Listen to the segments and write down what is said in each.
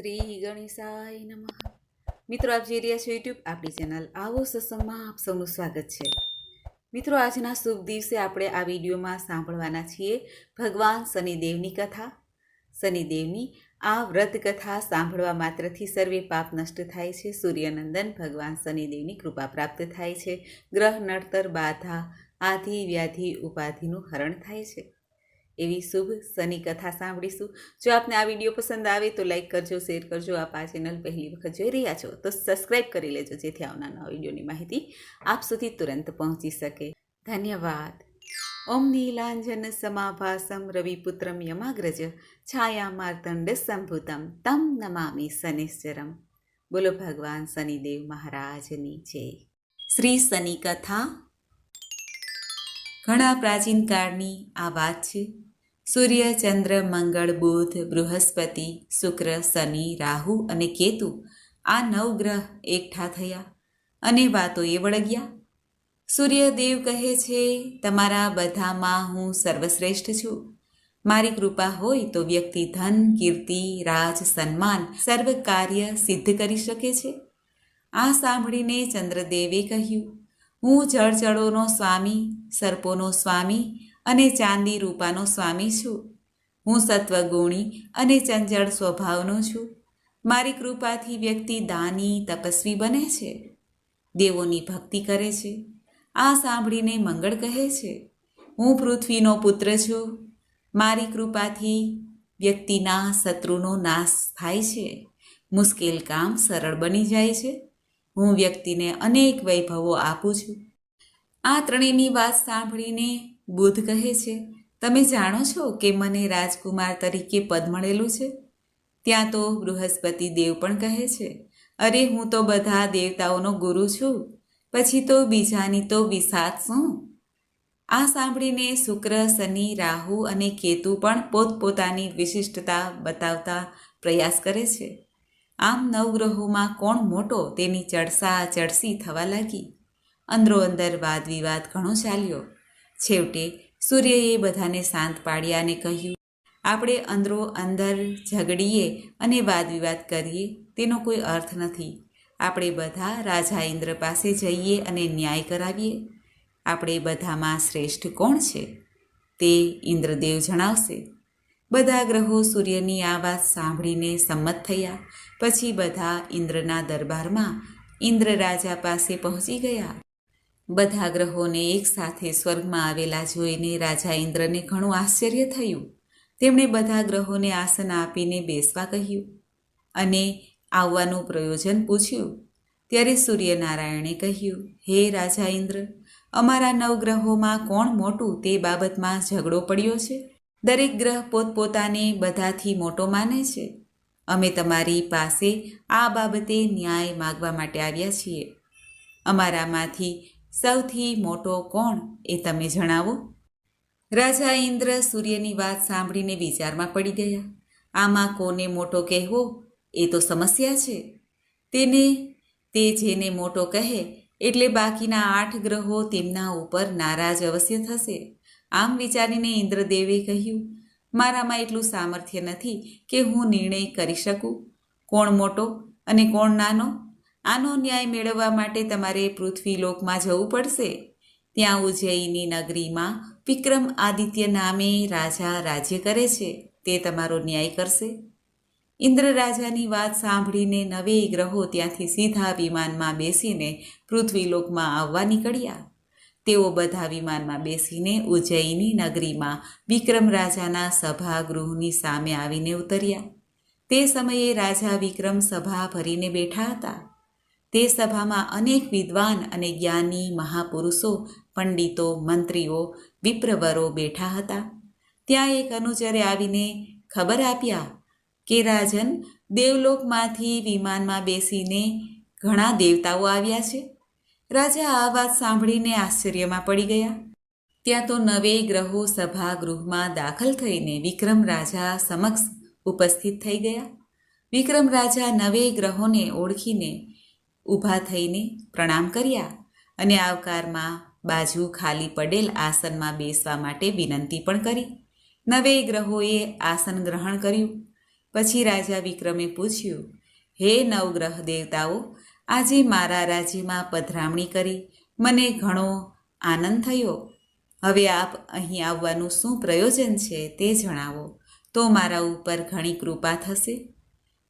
શ્રી ગણેશાય નમઃ. મિત્રો, આપ જોઈ રહ્યા છો યુટ્યુબ આપણી ચેનલ આવો સત્સંગમાં આપ સૌનું સ્વાગત છે. મિત્રો, આજના શુભ દિવસે આપણે આ વિડીયોમાં સાંભળવાના છીએ ભગવાન શનિદેવની કથા. શનિદેવની આ વ્રત કથા સાંભળવા માત્રથી સર્વે પાપ નષ્ટ થાય છે. સૂર્યનંદન ભગવાન શનિદેવની કૃપા પ્રાપ્ત થાય છે. ગ્રહ નડતર બાધા આધિ વ્યાધિ ઉપાધિનું હરણ થાય છે. એવી શુભ શનિ કથા સાંભળીશું. જો આપને આ વિડીયો પસંદ આવે તો લાઈક કરજો, શેર કરજો. આપ આ ચેનલ પહેલી વખત જોઈ રહ્યા છો તો સબસ્ક્રાઈબ કરી લેજો, જેથી આવનાર નવા વિડીયોની માહિતી આપ સુધી તુરંત પહોંચી શકે. ધન્યવાદ. ઓમ નીલાંજન સમાભાસમ રવિપુત્રમ યમાગ્રજ છાયા માર્તંડ સંભૂતમ તમ નમામિ શનિશ્ચરમ. બોલો ભગવાન શનિદેવ મહારાજની જય. શ્રી શનિ કથા ઘણા પ્રાચીન કાળની આ વાત છે. સૂર્ય, ચંદ્ર, મંગળ, બુધ, બૃહસ્પતિ, શુક્ર, શનિ, રાહુ અને કેતુ આ 9 ગ્રહ એકઠા થયા અને વાતોએ વળગ્યા. સૂર્યદેવ કહે છે, તમારા બધામાં હું સર્વશ્રેષ્ઠ છું. મારી કૃપા હોય તો વ્યક્તિ ધન, કીર્તિ, રાજ, સન્માન સર્વ કાર્ય સિદ્ધ કરી શકે છે. આ સાંભળીને ચંદ્રદેવે કહ્યું, હું જળચળોનો સ્વામી, સર્પોનો સ્વામી અને ચાંદી રૂપાનો સ્વામી છું. હું સત્વગુણી અને ચંચળ સ્વભાવનો છું. મારી કૃપાથી વ્યક્તિ દાની, તપસ્વી બને છે, દેવોની ભક્તિ કરે છે. આ સાંભળીને મંગળ કહે છે, હું પૃથ્વીનો પુત્ર છું. મારી કૃપાથી વ્યક્તિના શત્રુનો નાશ થાય છે. મુશ્કેલ કામ સરળ બની જાય છે. હું વ્યક્તિને અનેક વૈભવો આપું છું. આ ત્રણેયની વાત સાંભળીને બુધ કહે છે, તમે જાણો છો કે મને રાજકુમાર તરીકે પદ મળેલું છે? ત્યાં તો બૃહસ્પતિ દેવ પણ કહે છે, અરે હું તો બધા દેવતાઓનો ગુરુ છું, પછી તો બીજાની તો વિસાત શું? આ સાંભળીને શુક્ર, શનિ, રાહુ અને કેતુ પણ પોતપોતાની વિશિષ્ટતા બતાવતા પ્રયાસ કરે છે. આમ 9 ગ્રહોમાં કોણ મોટો તેની ચડસી થવા લાગી. અંદરોઅંદર વાદ વિવાદ ઘણો ચાલ્યો. છેવટે સૂર્યએ બધાને શાંત પાડ્યા અને કહ્યું, આપણે અંદરોઅંદર ઝઘડીએ અને વાદ વિવાદ કરીએ તેનો કોઈ અર્થ નથી. આપણે બધા રાજા ઇન્દ્ર પાસે જઈએ અને ન્યાય કરાવીએ. આપણે બધામાં શ્રેષ્ઠ કોણ છે તે ઇન્દ્રદેવ જણાવશે. બધા ગ્રહો સૂર્યની આ વાત સાંભળીને સંમત થયા. પછી બધા ઇન્દ્રના દરબારમાં ઇન્દ્ર રાજા પાસે પહોંચી ગયા. બધા ગ્રહોને એકસાથે સ્વર્ગમાં આવેલા જોઈને રાજા ઇન્દ્રને ઘણું આશ્ચર્ય થયું. તેમણે બધા ગ્રહોને આસન આપીને બેસવા કહ્યું અને આવવાનું પ્રયોજન પૂછ્યું. ત્યારે સૂર્યનારાયણે કહ્યું, હે રાજા ઇન્દ્ર, અમારા 9 ગ્રહોમાં કોણ મોટું તે બાબતમાં ઝઘડો પડ્યો છે. દરેક ગ્રહ પોતપોતાને બધાથી મોટો માને છે. અમે તમારી પાસે આ બાબતે ન્યાય માગવા માટે આવ્યા છીએ. અમારામાંથી સૌથી મોટો કોણ એ તમે જણાવો. રાજા ઇન્દ્ર સૂર્યની વાત સાંભળીને વિચારમાં પડી ગયા. આમાં કોને મોટો કહેવો એ તો સમસ્યા છે. તે જેને મોટો કહે એટલે બાકીના 8 ગ્રહો તેમના ઉપર નારાજ અવશ્ય થશે. આમ વિચારીને ઇન્દ્રદેવે કહ્યું, મારામાં એટલું સામર્થ્ય નથી કે હું નિર્ણય કરી શકું કોણ મોટો અને કોણ નાનો. આનો ન્યાય મેળવવા માટે તમારે પૃથ્વીલોકમાં જવું પડશે. ત્યાં ઉજ્જૈની નગરીમાં વિક્રમ આદિત્ય નામે રાજા રાજ્ય કરે છે. તે તમારો ન્યાય કરશે. ઇન્દ્ર રાજાની વાત સાંભળીને 9 ગ્રહો ત્યાંથી સીધા વિમાનમાં બેસીને પૃથ્વીલોકમાં આવવા નીકળ્યા. તેઓ બધા વિમાનમાં બેસીને ઉજ્જૈની નગરીમાં વિક્રમ રાજાના સભાગૃહની સામે આવીને ઉતર્યા. તે સમયે રાજા વિક્રમ સભા ભરીને બેઠા હતા. તે સભામાં અનેક વિદ્વાન અને જ્ઞાની મહાપુરુષો, પંડિતો, મંત્રીઓ, વિપ્રવરો બેઠા હતા. ત્યાં એક અનુચરે આવીને ખબર આપ્યા કે રાજન, દેવલોકમાંથી વિમાનમાં બેસીને ઘણા દેવતાઓ આવ્યા છે. રાજા આ વાત સાંભળીને આશ્ચર્યમાં પડી ગયા. ત્યાં તો 9 ગ્રહો સભાગૃહમાં દાખલ થઈને વિક્રમ રાજા સમક્ષ ઉપસ્થિત થઈ ગયા. વિક્રમ રાજા 9 ગ્રહોને ઓળખીને ઊભા થઈને પ્રણામ કર્યા અને આવકારમાં બાજુ ખાલી પડેલ આસનમાં બેસવા માટે વિનંતી પણ કરી. 9 ગ્રહોએ આસન ગ્રહણ કર્યું. પછી રાજા વિક્રમે પૂછ્યું, હે નવગ્રહ દેવતાઓ, આજે મારા રાજ્યમાં પધરામણી કરી મને ઘણો આનંદ થયો. હવે આપ અહીં આવવાનું શું પ્રયોજન છે તે જણાવો, તો મારા ઉપર ઘણી કૃપા થશે.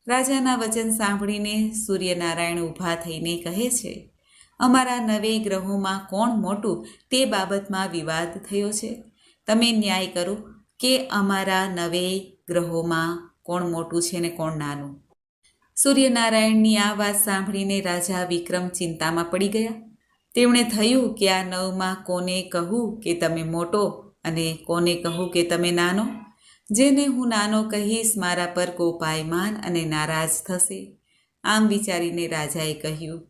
રાજાના વચન સાંભળીને સૂર્યનારાયણ ઊભા થઈને કહે છે, અમારા 9 ગ્રહોમાં કોણ મોટું તે બાબતમાં વિવાદ થયો છે. તમે ન્યાય કરો કે અમારા 9 ગ્રહોમાં કોણ મોટું છે ને કોણ નાનું. સૂર્યનારાયણની આ વાત સાંભળીને રાજા વિક્રમ ચિંતામાં પડી ગયા. તેમણે થયું કે આ 9માં કોને કહું કે તમે મોટો અને કોને કહું કે તમે નાનો. જેને હું નાનો કહીશ મારા પર કોપાયમાન અને નારાજ થશે. આમ વિચારીને રાજાએ કહ્યું,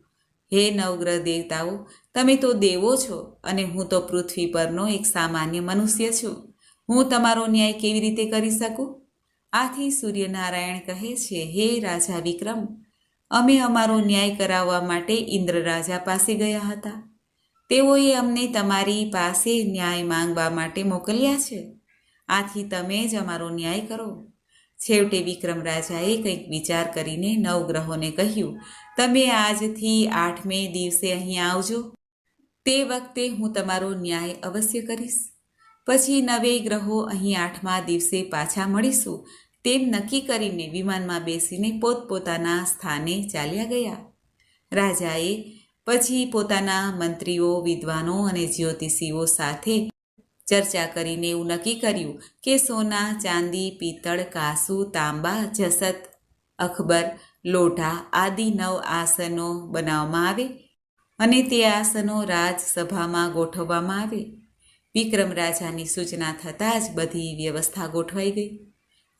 હે નવગ્રહ દેવતાઓ, તમે તો દેવો છો અને હું તો પૃથ્વી પરનો એક સામાન્ય મનુષ્ય છું. હું તમારો ન્યાય કેવી રીતે કરી શકું? આથી સૂર્યનારાયણ કહે છે, હે રાજા વિક્રમ, અમે અમારો ન્યાય કરાવવા માટે ઇન્દ્ર રાજા પાસે ગયા હતા. તેઓએ અમને તમારી પાસે ન્યાય માંગવા માટે મોકલ્યા છે. આથી તમે જ અમારો ન્યાય કરો. છેવટે વિક્રમ રાજાએ કંઈક વિચાર કરીને 9 ગ્રહોને કહ્યું, તમે આજથી 8મે દિવસે અહીં આવજો. તે વખતે હું તમારો ન્યાય અવશ્ય કરીશ. પછી 9 ગ્રહો અહીં 8મા દિવસે પાછા મળીશું તેમ નક્કી કરીને વિમાનમાં બેસીને પોતપોતાના સ્થાને ચાલ્યા ગયા. રાજાએ પછી પોતાના મંત્રીઓ, વિદ્વાનો અને જ્યોતિષીઓ સાથે ચર્ચા કરીને એવું નક્કી કર્યું કે સોના, ચાંદી, પિત્તળ, કાંસુ, તાંબા, જસત, અખબર, લોઢા આદિ 9 આસનો બનાવવામાં આવે અને તે આસનો રાજસભામાં ગોઠવવામાં આવે. વિક્રમ રાજાની સૂચના થતાં જ બધી વ્યવસ્થા ગોઠવાઈ ગઈ.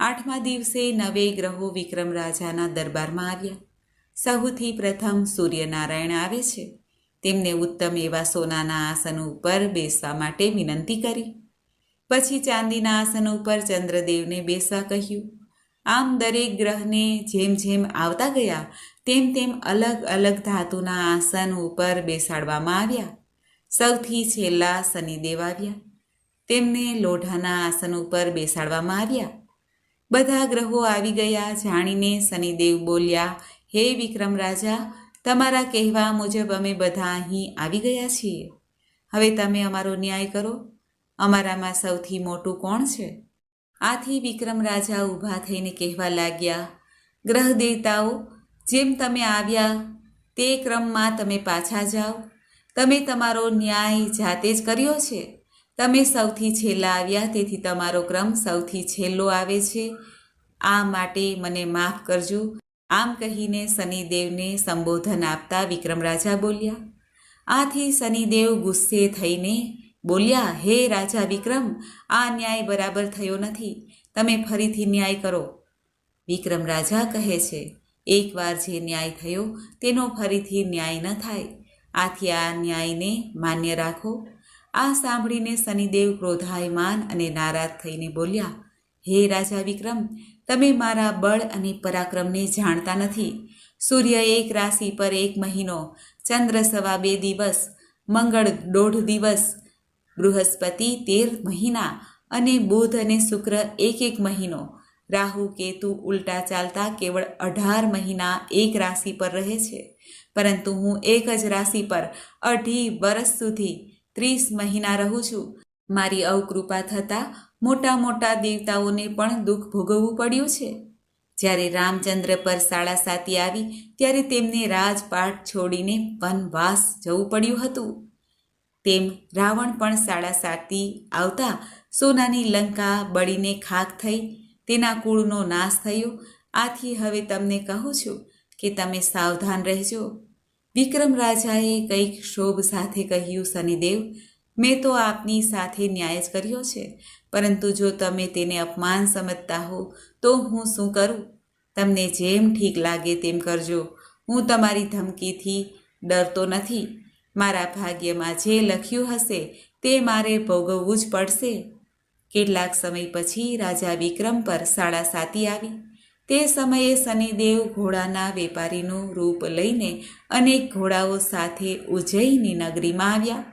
8મા દિવસે 9 ગ્રહો વિક્રમ રાજાના દરબારમાં આવ્યા. સૌથી પ્રથમ સૂર્યનારાયણ આવે છે. તેમને ઉત્તમ એવા સોનાના આસન ઉપર બેસવા માટે વિનંતી કરી. પછી ચાંદીના આસન ઉપર ચંદ્રદેવને બેસવા કહ્યું. આમ દરેક ગ્રહને જેમ જેમ આવતા ગયા તેમ તેમ અલગ અલગ ધાતુના આસન ઉપર બેસાડવામાં આવ્યા. સૌથી છેલ્લા શનિદેવ આવ્યા. તેમને લોઢાના આસન ઉપર બેસાડવામાં આવ્યા. બધા ગ્રહો આવી ગયા જાણીને શનિદેવ બોલ્યા, હે વિક્રમ રાજા, તમારા કહેવા મુજબ અમે બધા અહીં આવી ગયા છીએ. હવે તમે અમારો ન્યાય કરો. અમારામાં સૌથી મોટું કોણ છે? આથી વિક્રમ રાજા ઊભા થઈને કહેવા લાગ્યા, ગ્રહ દેવતાઓ, જેમ તમે આવ્યા તે ક્રમમાં તમે પાછા જાઓ. તમે તમારો ન્યાય જાતે જ કર્યો છે. તમે સૌથી છેલ્લા આવ્યા, તેથી તમારો ક્રમ સૌથી છેલ્લો આવે છે. આ માટે મને માફ કરજો. આમ કહીને શનિદેવને સંબોધન આપતા વિક્રમ રાજા બોલ્યા. આથી શનિદેવ ગુસ્સે થઈને બોલ્યા, હે રાજા વિક્રમ, આ ન્યાય બરાબર થયો નથી. તમે ફરીથી ન્યાય કરો. વિક્રમ રાજા કહે છે, એકવાર જે ન્યાય થયો તેનો ફરીથી ન્યાય ન થાય. આથી આ ન્યાયને માન્ય રાખો. આ સાંભળીને શનિદેવ ક્રોધાયમાન અને નારાજ થઈને બોલ્યા, હે રાજા વિક્રમ, તમે મારા બળ અને પરાક્રમને જાણતા નથી. સૂર્ય 1 રાશિ પર 1 મહિનો, ચંદ્ર 2.25 દિવસ, મંગળ 1.5 દિવસ, બૃહસ્પતિ 13 મહિના અને બુધ અને શુક્ર 1 મહિનો, રાહુ કેતુ ઉલટા ચાલતા કેવળ 18 મહિના એક રાશિ પર રહે છે. પરંતુ હું એક જ રાશિ પર 2.5 વર્ષ સુધી 30 મહિના રહું છું. મારી અવકૃપા થતાં મોટા મોટા દેવતાઓને પણ દુઃખ ભોગવવું પડ્યું છે. જ્યારે રામચંદ્ર પર 7.5 આવી ત્યારે તેમને રાજપાટ છોડીને વનવાસ જવું પડ્યું હતું. તેમ રાવણ પણ 7.5 આવતા સોનાની લંકા બળીને ખાખ થઈ, તેના કુળનો નાશ થયો. આથી હવે તમને કહું છું કે તમે સાવધાન રહેજો. વિક્રમ રાજાએ કંઈક ક્ષોભ સાથે કહ્યું, શનિદેવ, મેં તો આપની સાથે ન્યાય જ કર્યો છે, પરંતુ જો તમે તેને અપમાન સમજતા હો તો હું શું કરું? તમને જેમ ઠીક લાગે તેમ કરજો. હું તમારી ધમકીથી ડરતો નથી. મારા ભાગ્યમાં જે લખ્યું હશે તે મારે ભોગવવું જ પડશે. કેટલાક સમય પછી રાજા વિક્રમ પર 7.5 આવી. તે સમયે શનિદેવ ઘોડાના વેપારીનું રૂપ લઈને અનેક ઘોડાઓ સાથે ઉજ્જૈની નગરીમાં આવ્યા.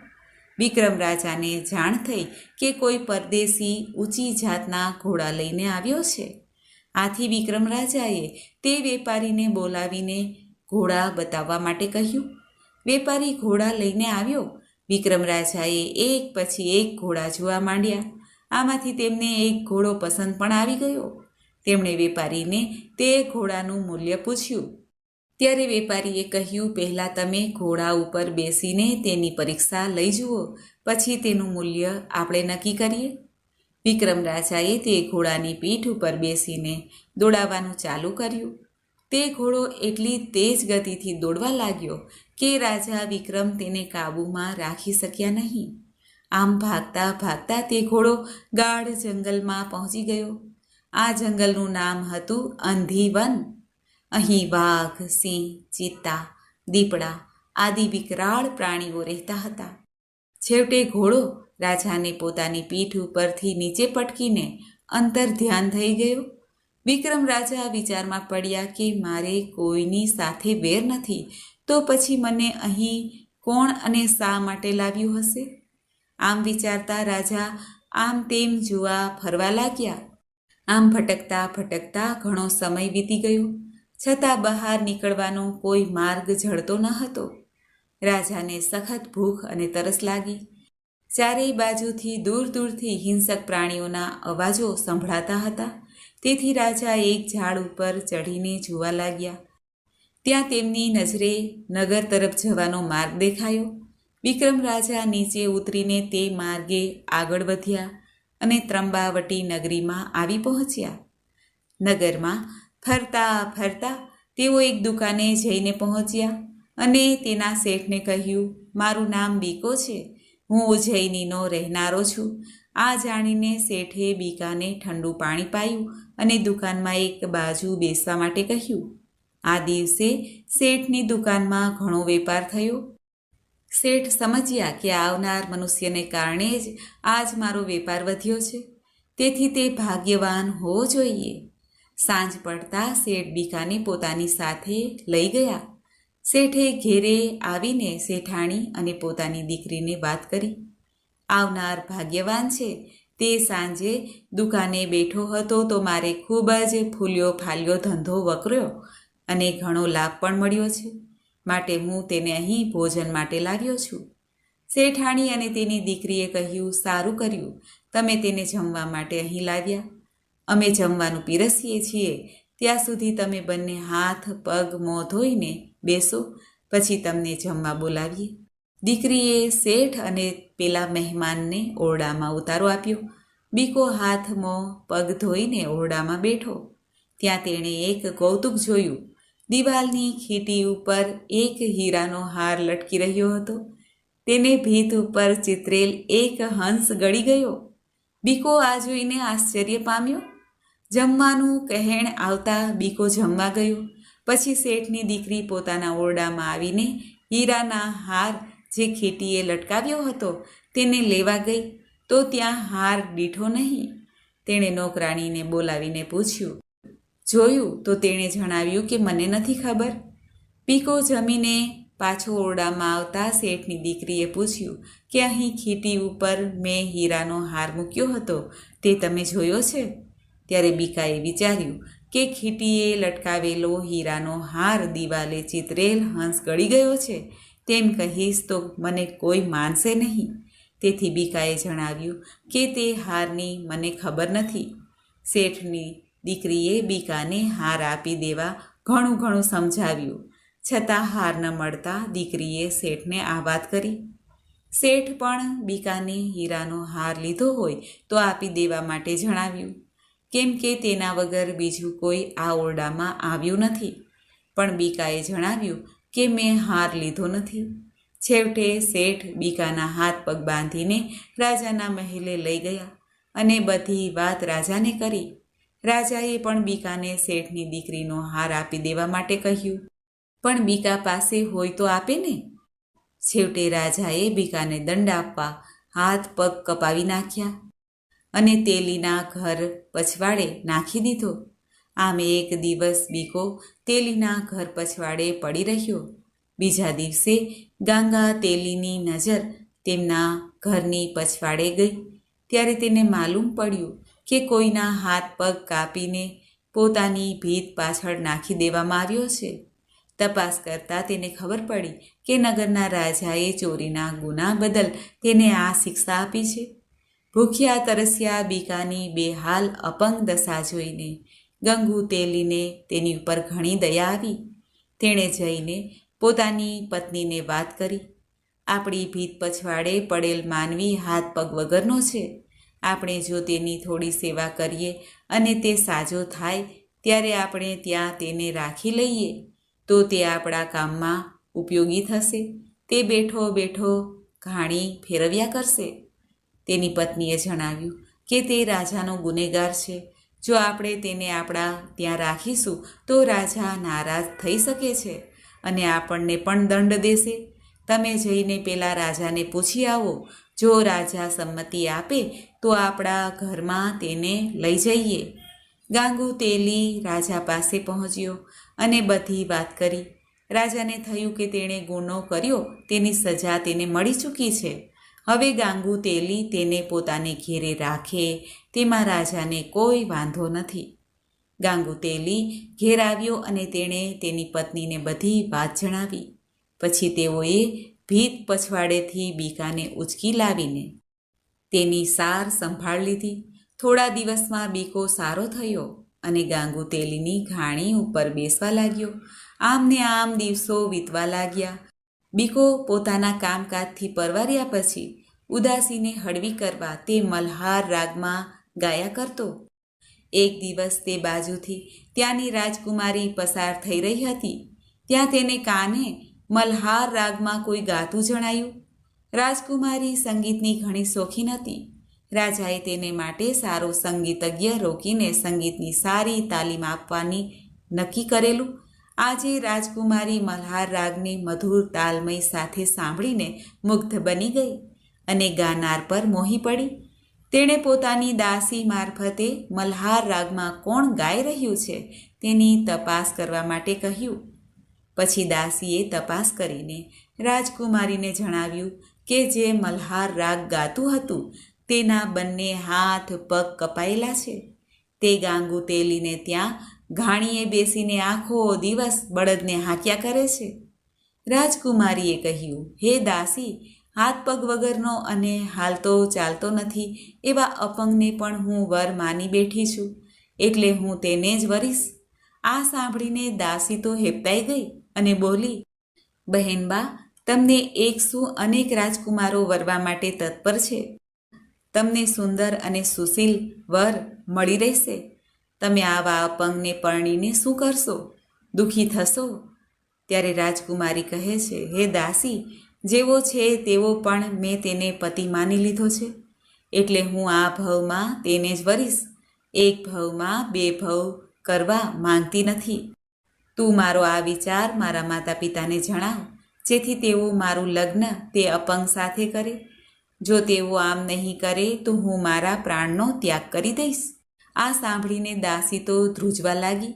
વિક્રમ રાજાને જાણ થઈ કે કોઈ પરદેશી ઊંચી જાતના ઘોડા લઈને આવ્યો છે. આથી વિક્રમ રાજાએ તે વેપારીને બોલાવીને ઘોડા બતાવવા માટે કહ્યું. વેપારી ઘોડા લઈને આવ્યો. વિક્રમ રાજાએ એક પછી એક ઘોડા જોવા માંડ્યા. આમાંથી તેમને એક ઘોડો પસંદ પણ આવી ગયો. તેમણે વેપારીને તે ઘોડાનું મૂલ્ય પૂછ્યું. ત્યારે વેપારીએ કહ્યું, પહેલાં તમે ઘોડા ઉપર બેસીને તેની પરીક્ષા લઈ જુઓ, પછી તેનું મૂલ્ય આપણે નક્કી કરીએ. વિક્રમ રાજાએ તે ઘોડાની પીઠ ઉપર બેસીને દોડાવવાનું ચાલુ કર્યું. તે ઘોડો એટલી તેજ ગતિથી દોડવા લાગ્યો કે રાજા વિક્રમ તેને કાબૂમાં રાખી શક્યા નહીં. આમ ભાગતા ભાગતા તે ઘોડો ગાઢ જંગલમાં પહોંચી ગયો. આ જંગલનું નામ હતું અંધી વન. અહીં વાઘ, સિંહ, ચિત્તા, દીપડા આદિ વિકરાળ પ્રાણીઓ રહેતા હતા. છેવટે ઘોડો રાજાને પોતાની પીઠ ઉપરથી નીચે પટકીને અંતર ધ્યાન થઈ ગયો. વિક્રમ રાજા વિચારમાં પડ્યા કે મારે કોઈની સાથે વેર નથી, તો પછી મને અહીં કોણ અને શા માટે લાવ્યું હશે? આમ વિચારતા રાજા આમ તેમ જોવા ફરવા લાગ્યા. આમ ભટકતા ભટકતા ઘણો સમય વીતી ગયો, છતાં બહાર નીકળવાનો કોઈ માર્ગ જડતો ન હતો. રાજાને સખત ભૂખ અને તરસ લાગી. ચારેય બાજુથી દૂર દૂરથી હિંસક પ્રાણીઓના અવાજો સંભળાતા હતા. તેથી રાજા એક ઝાડ ઉપર ચઢીને જોવા લાગ્યા. ત્યાં તેમની નજરે નગર તરફ જવાનો માર્ગ દેખાયો. વિક્રમ રાજા નીચે ઉતરીને તે માર્ગે આગળ વધ્યા અને ત્રંબાવટી નગરીમાં આવી પહોંચ્યા. નગરમાં ફરતા ફરતા તેઓ એક દુકાને જઈને પહોંચ્યા અને તેના શેઠને કહ્યું, મારું નામ બીકો છે, હું ઉજ્જૈનીનો રહેનારો છું. આ જાણીને શેઠે બીકાને ઠંડુ પાણી પાયું અને દુકાનમાં એક બાજુ બેસવા માટે કહ્યું. આ દિવસે શેઠની દુકાનમાં ઘણો વેપાર થયો. શેઠ સમજ્યા કે આવનાર મનુષ્યને કારણે જ આજ મારો વેપાર વધ્યો છે, તેથી તે ભાગ્યવાન હોવો જોઈએ. સાંજ પડતા શેઠ બીકાને પોતાની સાથે લઈ ગયા. શેઠે ઘેરે આવીને શેઠાણી અને પોતાની દીકરીને વાત કરી. આવનાર ભાગ્યવાન છે. તે સાંજે દુકાને બેઠો હતો તો મારે ખૂબ જ ફૂલ્યો ફાલ્યો ધંધો વકર્યો અને ઘણો લાભ પણ મળ્યો છે, માટે હું તેને અહીં ભોજન માટે લાવ્યો છું. શેઠાણી અને તેની દીકરીએ કહ્યું, સારું કર્યું, તમે તેને જમવા માટે અહીં લાવ્યા. અમે જમવાનું પીરસીએ છીએ, ત્યાં સુધી તમે બંને હાથ પગ મોં ધોઈને બેસો, પછી તમને જમવા બોલાવીએ. દીકરીએ શેઠ અને પેલા મહેમાનને ઓરડામાં ઉતારો આપ્યો. બીકો હાથ મોં પગ ધોઈને ઓરડામાં બેઠો. ત્યાં તેણે એક કૌતુક જોયું. દિવાલની ખીટી ઉપર એક હીરાનો હાર લટકી રહ્યો હતો. તેને ભીત ઉપર ચિતરેલ એક હંસ ગળી ગયો. બીકો આ જોઈને આશ્ચર્ય પામ્યો. જમવાનું કહેણ આવતા બીકો જમવા ગયો. પછી શેઠની દીકરી પોતાના ઓરડામાં આવીને હીરાના હાર જે ખીટીએ લટકાવ્યો હતો તેને લેવા ગઈ, તો ત્યાં હાર દીઠો નહીં. તેણે નોકરાણીને બોલાવીને પૂછ્યું. જોયું તો તેણે જણાવ્યું કે મને નથી ખબર. બીકો જમીને પાછો ઓરડામાં આવતા શેઠની દીકરીએ પૂછ્યું કે અહીં ખીટી ઉપર મેં હીરાનો હાર મૂક્યો હતો, તે તમે જોયો છે? ત્યારે બીકાએ વિચાર્યું કે ખીટીએ લટકાવેલો હીરાનો હાર દિવાલે ચિતરેલ હંસ ગળી ગયો છે, તેમ કહીશ તો મને કોઈ માનશે નહીં. તેથી બીકાએ જણાવ્યું કે તે હારની મને ખબર નથી. શેઠની દીકરીએ બીકાને હાર આપી દેવા ઘણું સમજાવ્યું, છતાં હાર ન મળતા દીકરીએ શેઠને આ વાત કરી. શેઠ પણ બીકાને હીરાનો હાર લીધો હોય તો આપી દેવા માટે જણાવ્યું, કેમ કે તેના વગર બીજું કોઈ આ ઓરડામાં આવ્યું નથી. પણ બીકાએ જણાવ્યું કે મેં હાર લીધો નથી. છેવટે શેઠ બીકાના હાથ પગ બાંધીને રાજાના મહેલે લઈ ગયા અને બધી વાત રાજાને કરી. રાજાએ પણ બીકાને શેઠની દીકરીનો હાર આપી દેવા માટે કહ્યું, પણ બીકા પાસે હોય તો આપે ને. છેવટે રાજાએ બીકાને દંડ આપવા હાથ પગ કપાવી નાખ્યા અને તેલીના ઘર પછવાડે નાખી દીધો. આમ એક દિવસ બીકો તેલીના ઘર પછવાડે પડી રહ્યો. બીજા દિવસે ગાંગા તેલીની નજર તેમના ઘરની પછવાડે ગઈ. ત્યારે તેને માલુમ પડ્યું કે કોઈના હાથ પગ કાપીને પોતાની ભીત પાછળ નાખી દેવામાં આવ્યો છે. તપાસ કરતાં તેને ખબર પડી કે નગરના રાજાએ ચોરીના ગુના બદલ તેને આ શિક્ષા આપી છે. ભૂખ્યા તરસ્યા બીકાની બેહાલ અપંગ દશા જોઈને ગંગુ તેલીને તેની ઉપર ઘણી દયા આવી. તેણે જઈને પોતાની પત્નીને વાત કરી. આપણી ભીત પછવાડે પડેલ માનવી હાથ પગ વગરનો છે. આપણે જો તેની થોડી સેવા કરીએ અને તે સાજો થાય ત્યારે આપણે ત્યાં તેને રાખી લઈએ તો તે આપણા કામમાં ઉપયોગી થશે. તે બેઠો બેઠો ઘાણી ફેરવ્યા કરશે. તેની પત્નીએ જણાવ્યું કે તે રાજાનો ગુનેગાર છે. જો આપણે તેને આપણા ત્યાં રાખીશું તો રાજા નારાજ થઈ શકે છે અને આપણને પણ દંડ દેશે. તમે જઈને પેલા રાજાને પૂછી આવો. જો રાજા સંમતિ આપે તો આપણા ઘરમાં તેને લઈ જઈએ. ગાંગુ તેલી રાજા પાસે પહોંચ્યો અને બધી વાત કરી. રાજાને થયું કે તેણે ગુનો કર્યો તેની સજા તેને મળી ચૂકી છે. હવે ગાંગુ તેલી તેને પોતાને ઘેરે રાખે તેમાં રાજાને કોઈ વાંધો નથી. ગાંગુ તેલી ઘેર આવ્યો અને તેણે તેની પત્નીને બધી વાત જણાવી. પછી તેઓએ ભીત પછવાડેથી બીકાને ઉચકી લાવીને તેની સાર સંભાળ લીધી. થોડા દિવસમાં બીકો સારો થયો અને ગાંગુ તેલીની ઘાણી ઉપર બેસવા લાગ્યો. આમ ને આમ દિવસો વીતવા લાગ્યા. બીકો પોતાના કામકાજથી પરવાર્યા પછી ઉદાસીને હળવી કરવા તે મલ્હાર રાગમાં ગાયા કરતો. એક દિવસ તે બાજુથી ત્યાંની રાજકુમારી પસાર થઈ રહી હતી. ત્યાં તેને કાને મલ્હાર રાગમાં કોઈ ગાતું જણાયું. રાજકુમારી સંગીતની ઘણી શોખીન હતી. રાજાએ તેને માટે સારો સંગીતજ્ઞ રોકીને સંગીતની સારી તાલીમ આપવાની નક્કી કરેલું. આજે રાજકુમારી મલ્હાર રાગની મધુર તાલમય સાથે સાંભળીને મુગ્ધ બની ગઈ અને ગાનાર પર મોહી પડી. તેણે પોતાની દાસી મારફતે મલ્હાર રાગમાં કોણ ગાઈ રહ્યું છે તેની તપાસ કરવા માટે કહ્યું. પછી દાસીએ તપાસ કરીને રાજકુમારીને જણાવ્યું કે જે મલ્હાર રાગ ગાતું હતું તેના બંને હાથ પગ કપાયેલા છે. તે ગાંગુ તેલીને ત્યાં ઘાણીએ બેસીને આખો દિવસ બળદને હાંક્યા કરે છે. રાજકુમારીએ કહ્યું, હે દાસી, હાથ પગ વગરનો અને હાલતો ચાલતો નથી એવા અપંગને પણ હું વર માની બેઠી છું, એટલે હું તેને જ વરીશ. આ સાંભળીને દાસી તો હેપતાઈ ગઈ અને બોલી, બહેનબા, તમને એક શું અનેક રાજકુમારો વરવા માટે તત્પર છે. તમને સુંદર અને સુશીલ વર મળી રહેશે. તમે આવા અપંગને પરણીને શું કરશો? દુઃખી થશો. ત્યારે રાજકુમારી કહે છે, હે દાસી, જેવો છે તેવો પણ મેં તેને પતિ માની લીધો છે, એટલે હું આ ભવમાં તેને જ વરીશ. એક ભવમાં બે ભવ કરવા માંગતી નથી. તું મારો આ વિચાર મારા માતા પિતાને જણાવ, જેથી તેઓ મારું લગ્ન તે અપંગ સાથે કરે. જો તેઓ આમ નહીં કરે તો હું મારા પ્રાણનો ત્યાગ કરી દઈશ. આ સાંભળીને દાસી તો ધ્રુજવા લાગી.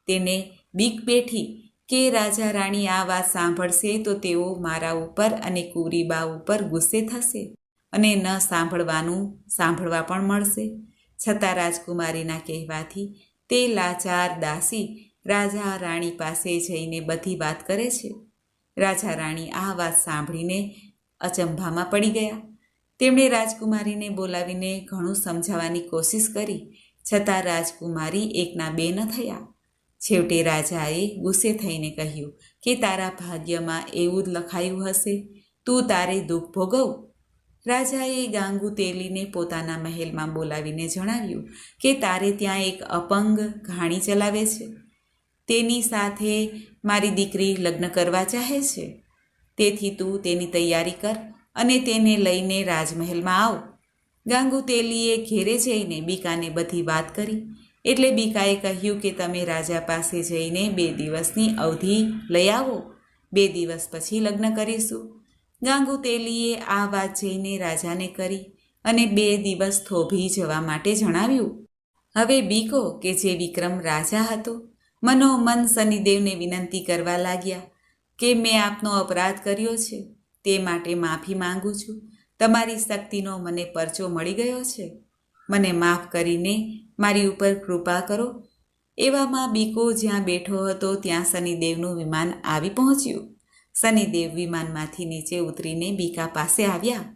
તેને બીક બેઠી કે રાજા રાણી આ વાત સાંભળશે તો તેઓ મારા ઉપર અને કુંવરીબા ઉપર ગુસ્સે થશે અને ન સાંભળવાનું સાંભળવા પણ મળશે. છતાં રાજકુમારીના કહેવાથી તે લાચાર દાસી રાજા રાણી પાસે જઈને બધી વાત કરે છે. રાજા રાણી આ વાત સાંભળીને અચંભામાં પડી ગયા. તેમણે રાજકુમારીને બોલાવીને ઘણું સમજાવવાની કોશિશ કરી, છતાં રાજકુમારી એકના બે ન થયા. છેવટે રાજાએ ગુસ્સે થઈને કહ્યું કે તારા ભાગ્યમાં એવું જ લખાયું હશે, તું તારે દુઃખ ભોગવ. રાજાએ ગાંગુ તેલીને પોતાના મહેલમાં બોલાવીને જણાવ્યું કે તારે ત્યાં એક અપંગ ઘાણી ચલાવે છે. તેની સાથે મારી દીકરી લગ્ન કરવા ચાહે છે. તેથી તું તેની તૈયારી કર અને તેને લઈને રાજમહેલમાં આવ. ગાંગુ તેલીએ ઘેરે જઈને બીકાને બધી વાત કરી. એટલે બીકાએ કહ્યું કે તમે રાજા પાસે જઈને 2 દિવસની અવધિ લઈ આવો. 2 દિવસ પછી લગ્ન કરીશું. ગાંગુ તેલીએ આ વાત જઈને રાજાને કરી અને 2 દિવસ થોભી જવા માટે જણાવ્યું. હવે બીકો કે જે વિક્રમ રાજા હતો મનોમન શનિદેવને વિનંતી કરવા લાગ્યા કે મેં આપનો અપરાધ કર્યો છે, તે માટે માફી માંગુ છું. તમારી શક્તિનો મને પરચો મળી ગયો છે. મને માફ કરીને મારી ઉપર કૃપા કરો. એવામાં બીકો જ્યાં બેઠો હતો ત્યાં શનિદેવનું વિમાન આવી પહોંચ્યું. શનિદેવ વિમાનમાંથી નીચે ઉતરીને બીકા પાસે આવ્યા.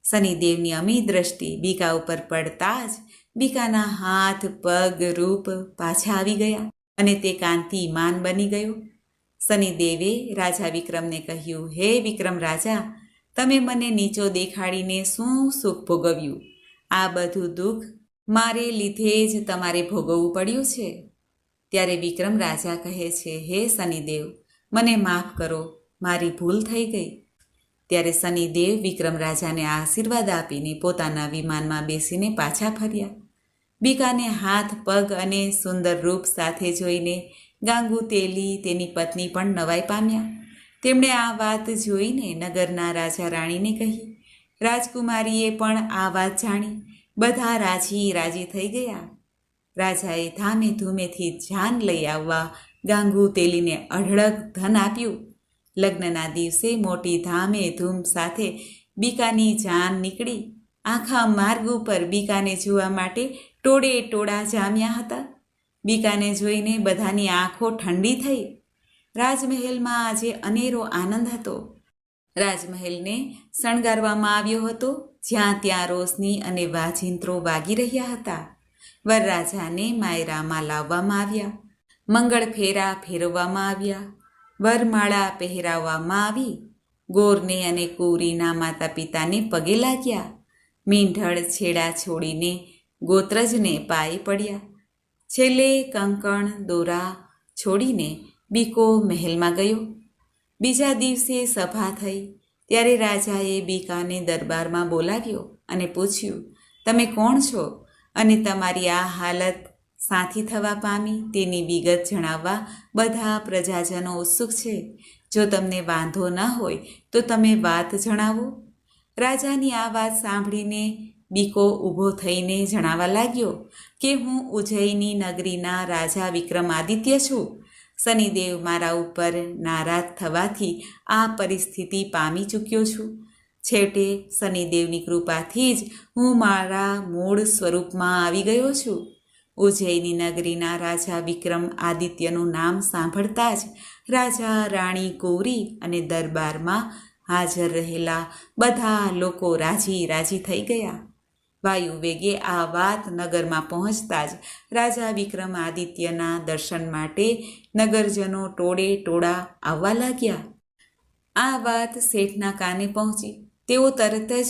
શનિદેવની અમી દ્રષ્ટિ બીકા ઉપર પડતા જ બીકાના હાથ, પગ, રૂપ પાછા આવી ગયા અને તે કાંતિમાન બની ગયો. શનિદેવે રાજા વિક્રમને કહ્યું, હે વિક્રમ રાજા, તમે મને નીચો દેખાડીને શું સુખ ભોગવ્યું? આ બધું દુઃખ મારે લીધે જ તમારે ભોગવવું પડ્યું છે. ત્યારે વિક્રમ રાજા કહે છે, હે શનિદેવ, મને માફ કરો, મારી ભૂલ થઈ ગઈ. ત્યારે શનિદેવ વિક્રમ રાજાને આશીર્વાદ આપીને પોતાના વિમાનમાં બેસીને પાછા ફર્યા. બીકાને હાથ, પગ અને સુંદર રૂપ સાથે જોઈને ગાંગુ તેલી તેની પત્ની પણ નવાઈ પામ્યા. તેમણે આ વાત જોઈને નગરના રાજા રાણીને કહી. રાજકુમારીએ પણ આ વાત જાણી બધા રાજી થઈ ગયા. રાજાએ ધામે ધૂમેથી જાન લઈ આવવા ગાંગુ તેલીને અઢળક ધન આપ્યું. લગ્નના દિવસે મોટી ધામે ધૂમ સાથે બીકાની જાન નીકળી. આખા માર્ગ ઉપર બીકાને જોવા માટે ટોળે ટોળા જામ્યા હતા. બીકાને જોઈને બધાની આંખો ઠંડી થઈ. રાજમહેલમાં આજે અનેરો આનંદ હતો. રાજમહેલને શણગારવામાં આવ્યો હતો. જ્યાં ત્યાં રોશની અને વાજિંત્રો વાગી રહ્યા હતા. વરરાજાને માયરામાં લાવવામાં આવ્યા. મંગળ ફેરા ફેરવવામાં આવ્યા. વરમાળા પહેરાવવામાં આવી. ગોરને અને કુંવરીના માતા પિતાને પગે લાગ્યા. મીંઢળ છેડા છોડીને ગોત્રજને પાયે પડ્યા. છેલ્લે કંકણ દોરા છોડીને બીકો મહેલમાં ગયો. બીજા દિવસે સભા થઈ ત્યારે રાજાએ બીકાને દરબારમાં બોલાવ્યો અને પૂછ્યું, તમે કોણ છો અને તમારી આ હાલત સાથી થવા પામી તેની વિગત જણાવવા બધા પ્રજાજનો ઉત્સુક છે. જો તમને વાંધો ન હોય તો તમે વાત જણાવો. રાજાની આ વાત સાંભળીને બીકો ઊભો થઈને જણાવવા લાગ્યો કે હું ઉજ્જૈની નગરીના રાજા વિક્રમાદિત્ય છું. શનિદેવ મારા ઉપર નારાજ થવાથી આ પરિસ્થિતિ પામી ચૂક્યો છું. છેવટે શનિદેવની કૃપાથી જ હું મારા મૂળ સ્વરૂપમાં આવી ગયો છું. ઉજ્જૈની નગરીના રાજા વિક્રમ આદિત્યનું નામ સાંભળતા જ રાજા, રાણી, કુંવરી અને દરબારમાં હાજર રહેલા બધા લોકો રાજી થઈ ગયા. વાયુ વેગે આ વાત નગરમાં પહોંચતા જ રાજા વિક્રમાદિત્યના દર્શન માટે નગરજનો ટોળે ટોળા આવવા લાગ્યા. આ વાત શેઠના કાને પહોંચી. તેઓ તરત જ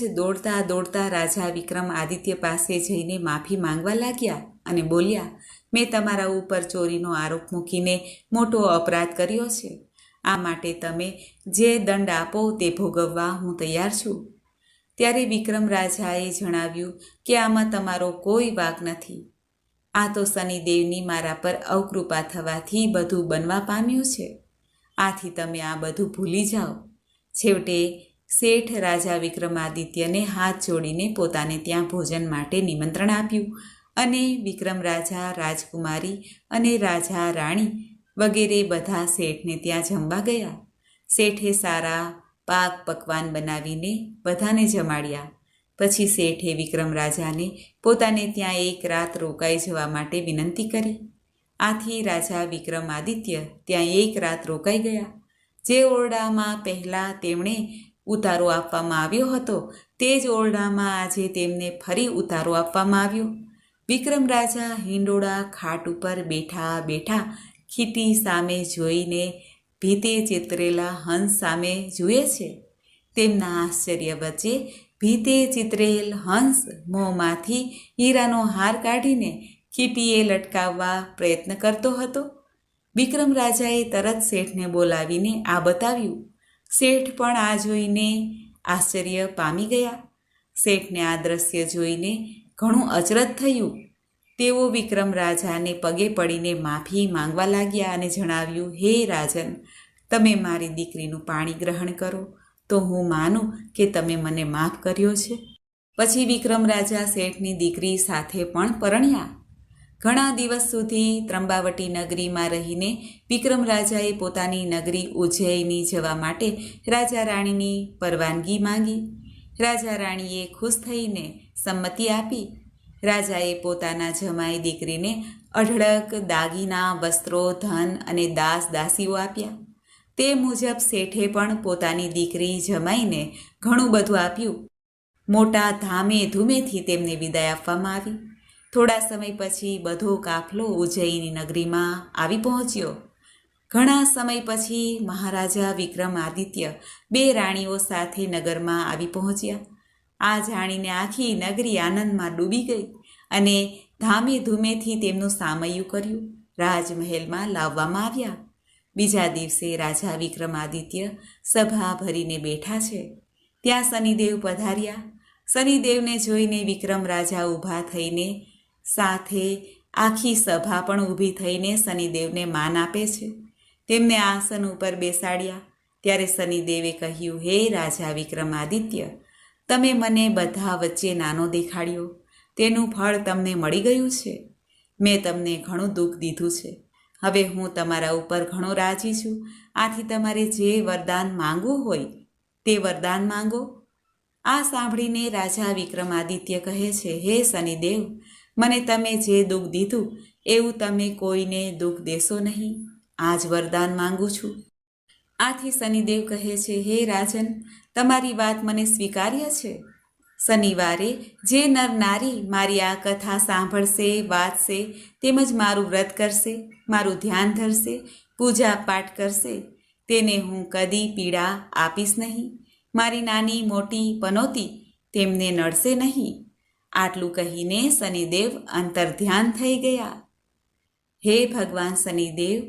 દોડતા રાજા વિક્રમાદિત્ય પાસે જઈને માફી માંગવા લાગ્યા અને બોલ્યા, મેં તમારા ઉપર ચોરીનો આરોપ મૂકીને મોટો અપરાધ કર્યો છે. આ માટે તમે જે દંડ આપો તે ભોગવવા હું તૈયાર છું. ત્યારે વિક્રમ રાજાએ જણાવ્યું કે આમાં તમારો કોઈ વાંક નથી. આ તો શનિદેવની મારા પર અવકૃપા થવાથી બધું બનવા પામ્યું છે. આથી તમે આ બધું ભૂલી જાઓ. છેવટે શેઠ રાજા વિક્રમાદિત્યને હાથ જોડીને પોતાને ત્યાં ભોજન માટે નિમંત્રણ આપ્યું અને વિક્રમ રાજા, રાજકુમારી અને રાજા રાણી વગેરે બધા શેઠને ત્યાં જમવા ગયા. શેઠે સારા પાક પકવાન બનાવીને બધાને જમાડ્યા. પછી શેઠે વિક્રમ રાજાને પોતાને ત્યાં એક રાત રોકાઈ જવા માટે વિનંતી કરી. આથી રાજા વિક્રમાદિત્ય ત્યાં એક રાત રોકાઈ ગયા. જે ઓરડામાં પહેલાં તેમણે ઉતારો આપવામાં આવ્યો હતો તે જ ઓરડામાં આજે તેમને ફરી ઉતારો આપવામાં આવ્યો. વિક્રમ રાજા હિંડોળા ખાટ ઉપર બેઠા ખીટી સામે જોઈને ભીતે ચિતરેલા હંસ સામે જુએ છે. તેમના આશ્ચર્ય વચ્ચે ભીતે ચિતરેલ હંસ મોંમાંથી હીરાનો હાર કાઢીને ખીટીએ લટકાવવા પ્રયત્ન કરતો હતો. વિક્રમ રાજાએ તરત શેઠને બોલાવીને આ બતાવ્યું. શેઠ પણ આ જોઈને આશ્ચર્ય પામી ગયા. શેઠને આ દ્રશ્ય જોઈને ઘણું અચરજ થયું. તેઓ વિક્રમ રાજાને પગે પડીને માફી માંગવા લાગ્યા અને જણાવ્યું, હે રાજન, તમે મારી દીકરીનું પાણી ગ્રહણ કરો તો હું માનું કે તમે મને માફ કર્યો છે. પછી વિક્રમ રાજા શેઠની દીકરી સાથે પણ પરણ્યા. ઘણા દિવસ સુધી ત્રંબાવટી નગરીમાં રહીને વિક્રમ રાજાએ પોતાની નગરી ઉજ્જૈની જવા માટે રાજા રાણીની પરવાનગી માંગી. રાજા રાણીએ ખુશ થઈને સંમતિ આપી. રાજાએ પોતાના જમાઈ દીકરીને અઢળક દાગીના, વસ્ત્રો, ધન અને દાસ દાસીઓ આપ્યા. તે મુજબ શેઠે પણ પોતાની દીકરી જમાઈને ઘણું બધું આપ્યું. મોટા ધામે ધૂમેથી તેમને વિદાય આપવામાં આવી. થોડા સમય પછી બધો કાફલો ઉજ્જૈની નગરીમાં આવી પહોંચ્યો. ઘણા સમય પછી મહારાજા વિક્રમાદિત્ય 2 રાણીઓ સાથે નગરમાં આવી પહોંચ્યા. આ જાણીને આખી નગરી આનંદમાં ડૂબી ગઈ અને ધામે ધૂમેથી તેમનું સામૈયું કર્યું રાજમહેલમાં લાવવામાં આવ્યા. બીજા દિવસે રાજા વિક્રમાદિત્ય સભા ભરીને બેઠા છે. ત્યાં શનિદેવ પધાર્યા. શનિદેવને જોઈને વિક્રમ રાજા ઊભા થઈને, સાથે આખી સભા પણ ઊભી થઈને શનિદેવને માન આપે છે. તેમને આસન ઉપર બેસાડ્યા. ત્યારે શનિદેવે કહ્યું, હે રાજા વિક્રમાદિત્ય, તમે મને બધા વચ્ચે નાનો દેખાડ્યો. તેનું ફળ તમને મળી ગયું છે. મેં તમને ઘણું દુઃખ દીધું છે. હવે હું તમારા ઉપર ઘણો રાજી છું. આથી તમારે જે વરદાન માંગવું હોય તે વરદાન માંગો. આ સાંભળીને રાજા વિક્રમાદિત્ય કહે છે, હે શનિદેવ, મને તમે જે દુઃખ દીધું એવું તમે કોઈને દુઃખ દેશો નહીં. આ જ વરદાન માંગુ છું. આથી શનિદેવ કહે છે, હે રાજન, તમારી વાત મને સ્વીકાર્ય છે. શનિવારે જે નર નારી મારી આ કથા સાંભળશે, વાંચશે, તેમજ મારું વ્રત કરશે, મારું ધ્યાન ધરશે, પૂજા પાઠ કરશે, તેને હું કદી પીડા આપીશ નહીં. મારી નાની મોટી પનોતી તેમને નડશે નહીં. આટલું કહીને શનિદેવ અંતર્ધ્યાન થઈ ગયા. હે ભગવાન શનિદેવ,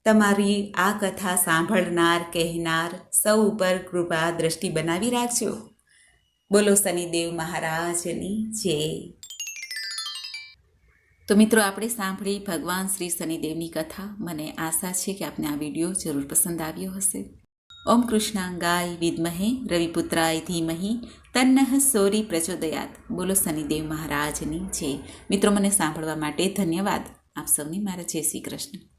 તમારી આ કથા સાંભળનાર, કહેનાર સૌ ઉપર કૃપા દ્રષ્ટિ બનાવી રાખજો. બોલો શનિદેવ મહારાજની જય. તો મિત્રો, આપણે સાંભળી ભગવાન શ્રી શનિદેવની કથા. મને આશા છે કે આપને આ વિડીયો જરૂર પસંદ આવ્યો હશે. ઓમ કૃષ્ણાંગાય વિદ્મહે રવિપુત્રાય ધીમહિ તન્નઃ સૂર્ય પ્રચોદયાત. બોલો શનિદેવ મહારાજની જય. મિત્રો, મને સાંભળવા માટે ધન્યવાદ. આપ સૌને મારા જય શ્રી કૃષ્ણ.